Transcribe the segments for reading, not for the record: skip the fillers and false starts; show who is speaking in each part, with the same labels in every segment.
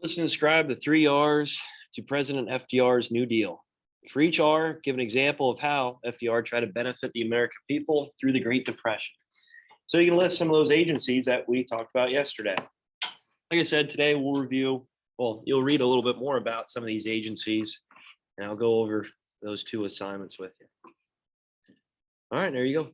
Speaker 1: Listen and describe the 3 R's to President FDR's New Deal. For each R, give an example of how FDR tried to benefit the American people through the Great Depression. So you can list some of those agencies that we talked about yesterday. Like I said, today we'll review, you'll read a little bit more about some of these agencies, and I'll go over those 2 assignments with you. All right, there you go.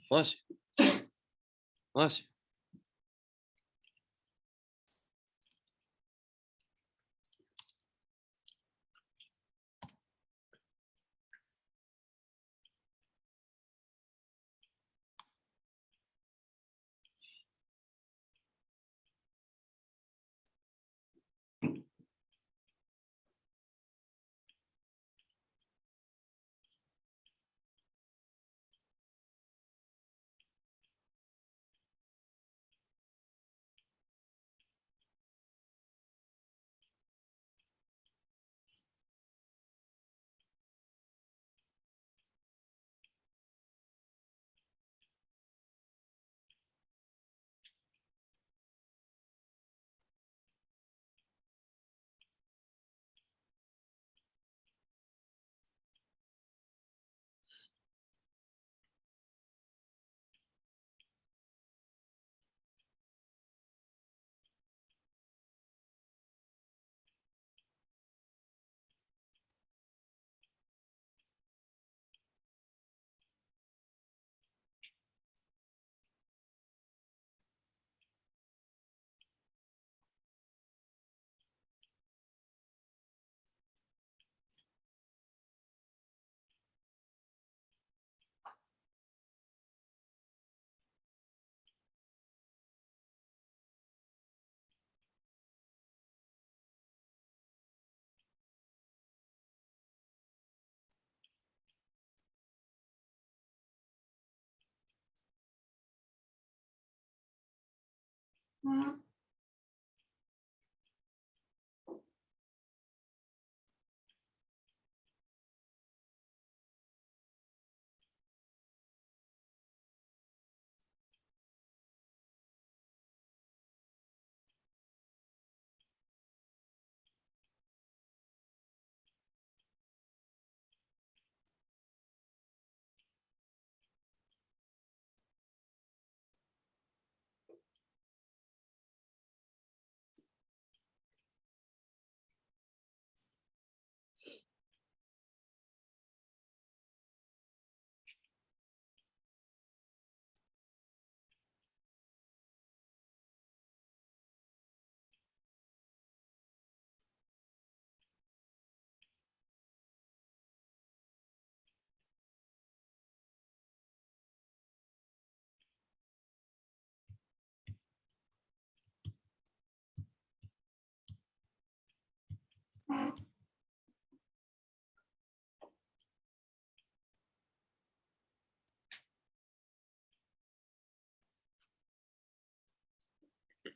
Speaker 1: Bless you. Bless you.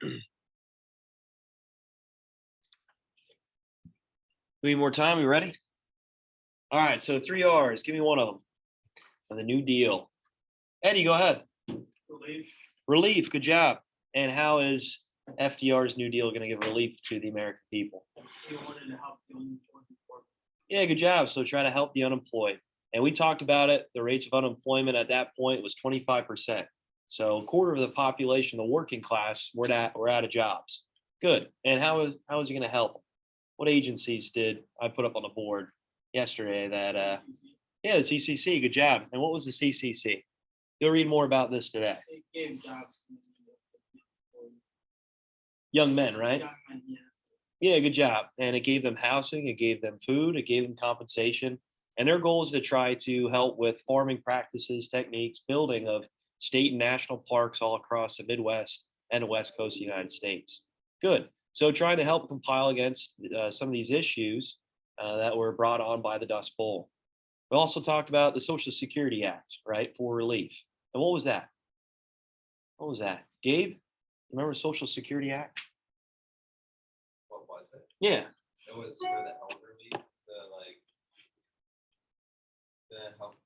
Speaker 1: We need more time. You ready? All right. So 3 R's. Give me one of them. And the New Deal. Eddie, go ahead.
Speaker 2: Relief.
Speaker 1: Relief. Good job. And how is FDR's New Deal going to give relief to the American people?
Speaker 2: He wanted to help the unemployed.
Speaker 1: Yeah, good job. So try to help the unemployed. And we talked about it. The rates of unemployment at that point was 25%. So a quarter of the population, the working class, were out of jobs. Good. And how is it going to help them? What agencies did I put up on the board yesterday that yeah, the CCC, good job. And what was the CCC? You'll read more about this today.
Speaker 2: It gave jobs to
Speaker 1: Young men, right?
Speaker 2: young men, yeah.
Speaker 1: Yeah, good job. And it gave them housing, it gave them food, it gave them compensation. And their goal is to try to help with farming practices, techniques, building of state and national parks all across the Midwest and the West Coast of the United States. Good. So trying to help compile against some of these issues that were brought on by the Dust Bowl. We also talked about the Social Security Act, right, for relief. And what was that? What was that? Gabe, remember Social Security Act?
Speaker 3: What was it?
Speaker 1: Yeah.
Speaker 3: It was for the elderly, the help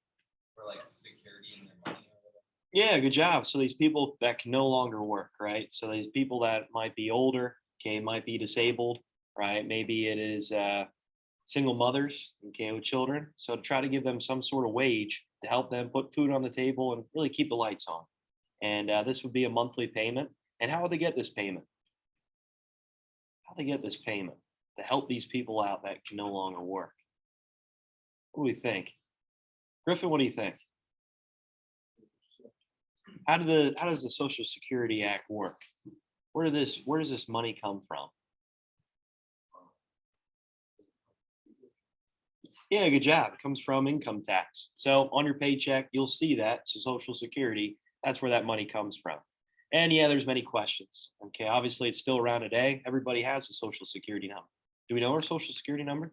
Speaker 3: for like security in their money or whatever.
Speaker 1: Yeah, good job. So these people that can no longer work, right? So these people that might be older, okay, might be disabled, right? Maybe it is single mothers, okay, with children. So to try to give them some sort of wage to help them put food on the table and really keep the lights on. And this would be a monthly payment. And how would they get this payment? How they get this payment to help these people out that can no longer work? What do we think? Griffin, what do you think? How does the Social Security Act work? Where does this money come from? Yeah, good job. It comes from income tax. So on your paycheck, you'll see that. So Social Security, that's where that money comes from. And yeah, there's many questions. Okay, obviously it's still around today. Everybody has a Social Security number. Do we know our Social Security number?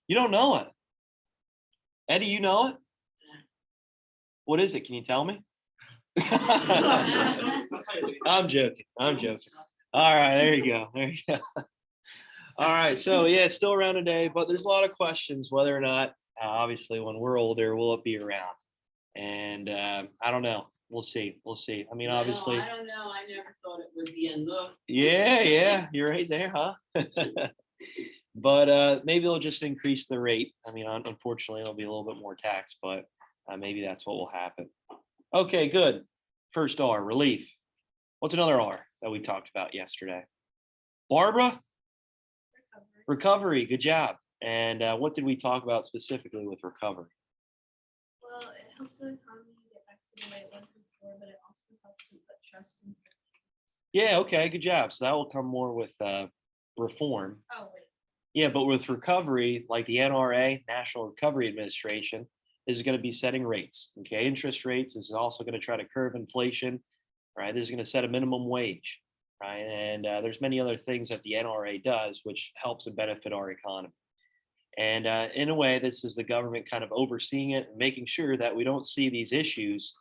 Speaker 1: You don't know it. Eddie, you know it? What is it? Can you tell me? I'm joking. I'm joking. All right, there you go. There you go. All right, so yeah, it's still around today, but there's a lot of questions whether or not, obviously, when we're older, will it be around? And I don't know. We'll see. We'll see. I mean, obviously.
Speaker 4: I don't know. I never thought it would be in the.
Speaker 1: Yeah, you're right there, huh? But maybe they'll just increase the rate. I mean, unfortunately, it'll be a little bit more tax, but maybe that's what will happen. Okay, good. First R, relief. What's another R that we talked about yesterday? Barbara? Recovery. Good job. And what did we talk about specifically with recovery?
Speaker 5: Well, it helps the economy get back to the way it was before, but it also helps to put trust in.
Speaker 1: Yeah, okay, good job. So that will come more with reform.
Speaker 5: Oh, wait.
Speaker 1: Yeah, but with recovery, like the NRA, National Recovery Administration, is going to be setting rates. Okay, interest rates. This is also going to try to curb inflation, right? This is going to set a minimum wage, right? And there's many other things that the NRA does, which helps and benefit our economy. And in a way, this is the government kind of overseeing it and making sure that we don't see these issues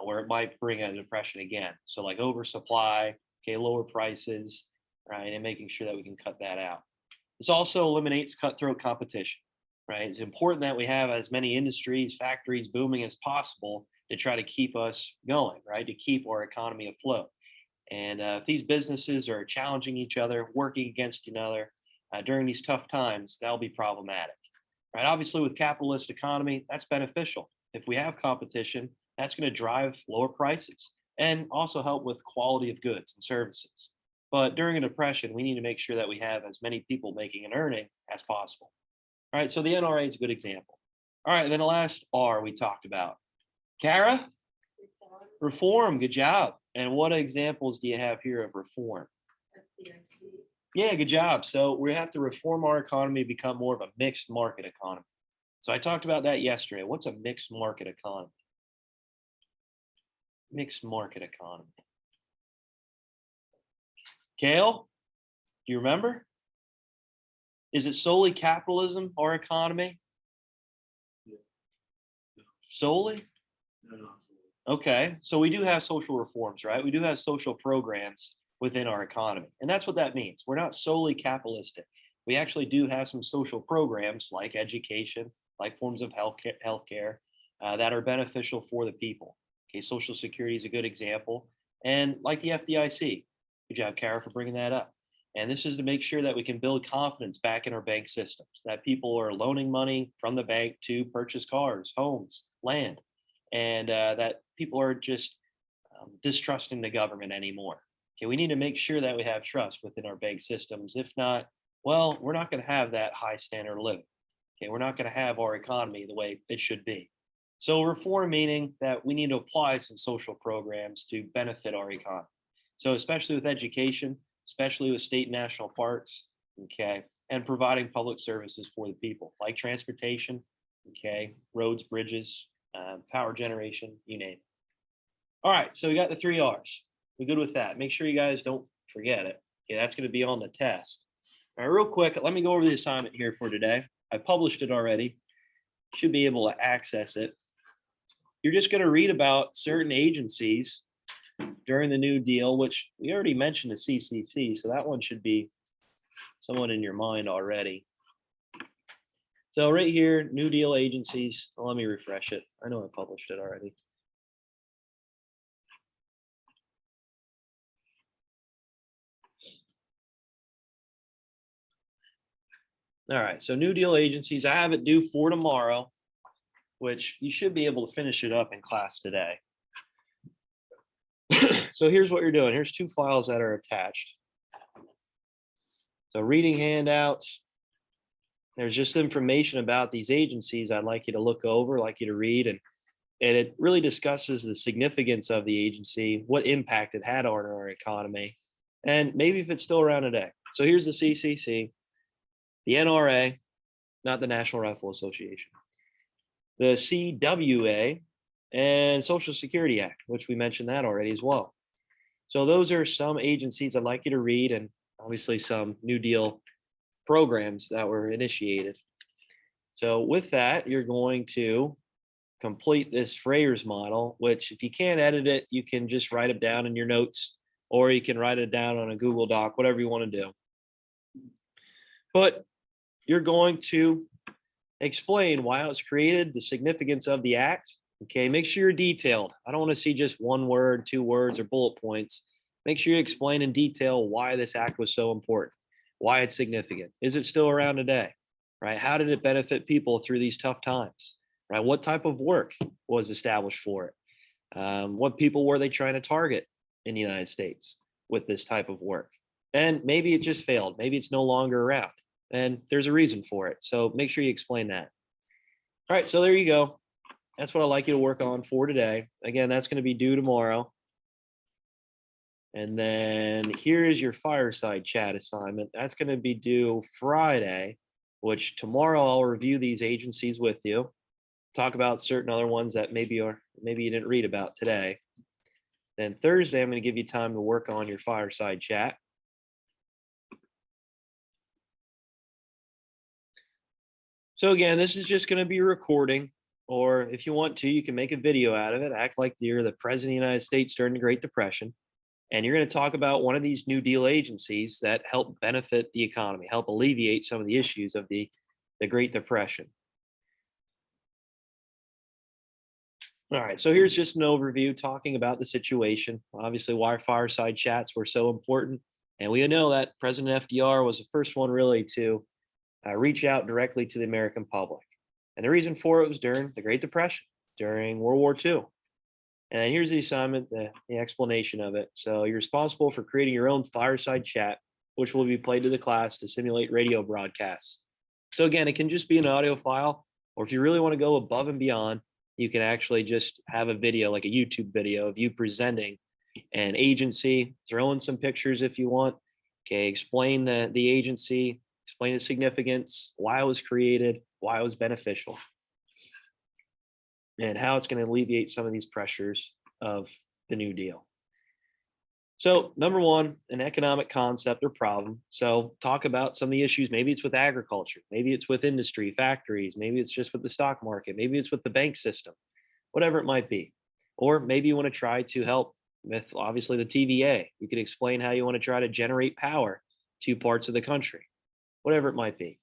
Speaker 1: where it might bring a depression again. So like oversupply, okay, lower prices, right? And making sure that we can cut that out. This also eliminates cutthroat competition, right? It's important that we have as many industries, factories booming as possible to try to keep us going, right? To keep our economy afloat. And if these businesses are challenging each other, working against each other during these tough times, that'll be problematic, right? Obviously, with capitalist economy, that's beneficial. If we have competition, that's going to drive lower prices and also help with quality of goods and services. But during a depression, we need to make sure that we have as many people making an earning as possible. All right, so the NRA is a good example. All right, and then the last R we talked about. Kara? Reform, good job. And what examples do you have here of reform? Yeah, good job. So we have to reform our economy, become more of a mixed market economy. So I talked about that yesterday. What's a mixed market economy? Mixed market economy. Kale, do you remember? Is it solely capitalism, our economy? Solely?
Speaker 2: No.
Speaker 1: Okay, so we do have social reforms, right? We do have social programs within our economy. And that's what that means. We're not solely capitalistic. We actually do have some social programs like education, like forms of healthcare that are beneficial for the people. Okay, Social Security is a good example. And like the FDIC, good job, Kara, for bringing that up. And this is to make sure that we can build confidence back in our bank systems, that people are loaning money from the bank to purchase cars, homes, land, and that people are just distrusting the government anymore. Okay, we need to make sure that we have trust within our bank systems. If not, well, we're not going to have that high standard of living. Okay, we're not going to have our economy the way it should be. So reform meaning that we need to apply some social programs to benefit our economy. So especially with education, especially with state and national parks, okay, and providing public services for the people, like transportation, okay, roads, bridges, power generation, you name it. All right, so we got the 3 R's. We're good with that. Make sure you guys don't forget it. Okay, that's going to be on the test. All right, real quick, let me go over the assignment here for today. I published it already. Should be able to access it. You're just going to read about certain agencies during the New Deal, which we already mentioned the CCC, so that one should be somewhat in your mind already. So right here, New Deal agencies. Well, let me refresh it. I know I published it already. All right, so New Deal agencies, I have it due for tomorrow, which you should be able to finish it up in class today. So here's what you're doing. Here's 2 files that are attached. So reading handouts, there's just information about these agencies I'd like you to look over, like you to read, and it really discusses the significance of the agency, what impact it had on our economy, and maybe if it's still around today. So here's the CCC, the NRA, not the National Rifle Association, the CWA, and Social Security Act, which we mentioned that already as well. So those are some agencies I'd like you to read, and obviously some New Deal programs that were initiated. So with that, you're going to complete this Frayers model, which if you can't edit it, you can just write it down in your notes, or you can write it down on a Google Doc, whatever you want to do. But you're going to explain why it was created, the significance of the act. Okay, make sure you're detailed. I don't want to see just 1 word, 2 words, or bullet points. Make sure you explain in detail why this act was so important, why it's significant. Is it still around today? Right? How did it benefit people through these tough times? Right? What type of work was established for it? What people were they trying to target in the United States with this type of work? And maybe it just failed. Maybe it's no longer around. And there's a reason for it. So make sure you explain that. All right, so there you go. That's what I'd like you to work on for today. Again, that's going to be due tomorrow. And then here is your Fireside chat assignment. That's going to be due Friday, which tomorrow I'll review these agencies with you, talk about certain other ones that maybe you didn't read about today. Then Thursday, I'm going to give you time to work on your Fireside chat. So again, this is just going to be a recording, or if you want to, you can make a video out of it. Act like you're the president of the United States during the Great Depression. And you're going to talk about one of these New Deal agencies that help benefit the economy, help alleviate some of the issues of the Great Depression. All right, so here's just an overview talking about the situation. Obviously, why Fireside chats were so important. And we know that President FDR was the first one really to reach out directly to the American public. And the reason for it was during the Great Depression, during World War II. And here's the assignment, the explanation of it. So you're responsible for creating your own Fireside chat, which will be played to the class to simulate radio broadcasts. So again, it can just be an audio file, or if you really want to go above and beyond, you can actually just have a video, like a YouTube video of you presenting an agency, throw in some pictures if you want. Okay, explain the agency, explain its significance, why it was created, why it was beneficial, and how it's going to alleviate some of these pressures of the New Deal. So number 1, an economic concept or problem. So talk about some of the issues. Maybe it's with agriculture. Maybe it's with industry, factories. Maybe it's just with the stock market. Maybe it's with the bank system, whatever it might be. Or maybe you want to try to help with obviously the TVA. You could explain how you want to try to generate power to parts of the country, whatever it might be.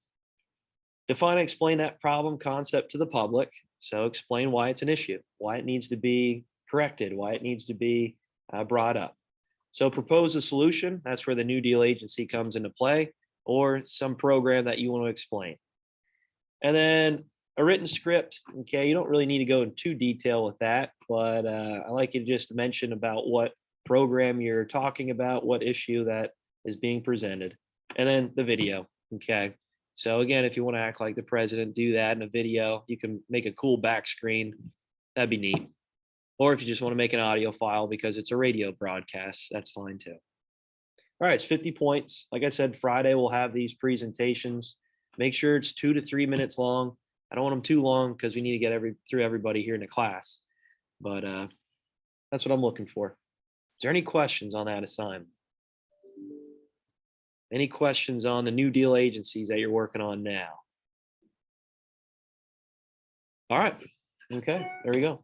Speaker 1: Define and explain that problem concept to the public. So explain why it's an issue, why it needs to be corrected, why it needs to be brought up. So propose a solution. That's where the New Deal agency comes into play, or some program that you want to explain. And then a written script. Okay, you don't really need to go into detail with that, but I like you to just mention about what program you're talking about, what issue that is being presented, and then the video. Okay. So again, if you want to act like the president, do that in a video. You can make a cool back screen. That'd be neat. Or if you just want to make an audio file because it's a radio broadcast, that's fine too. All right, it's 50 points. Like I said, Friday we'll have these presentations. Make sure it's 2 to 3 minutes long. I don't want them too long because we need to get through everybody here in the class. But that's what I'm looking for. Is there any questions on that assignment? Any questions on the New Deal agencies that you're working on now? All right. Okay, there we go.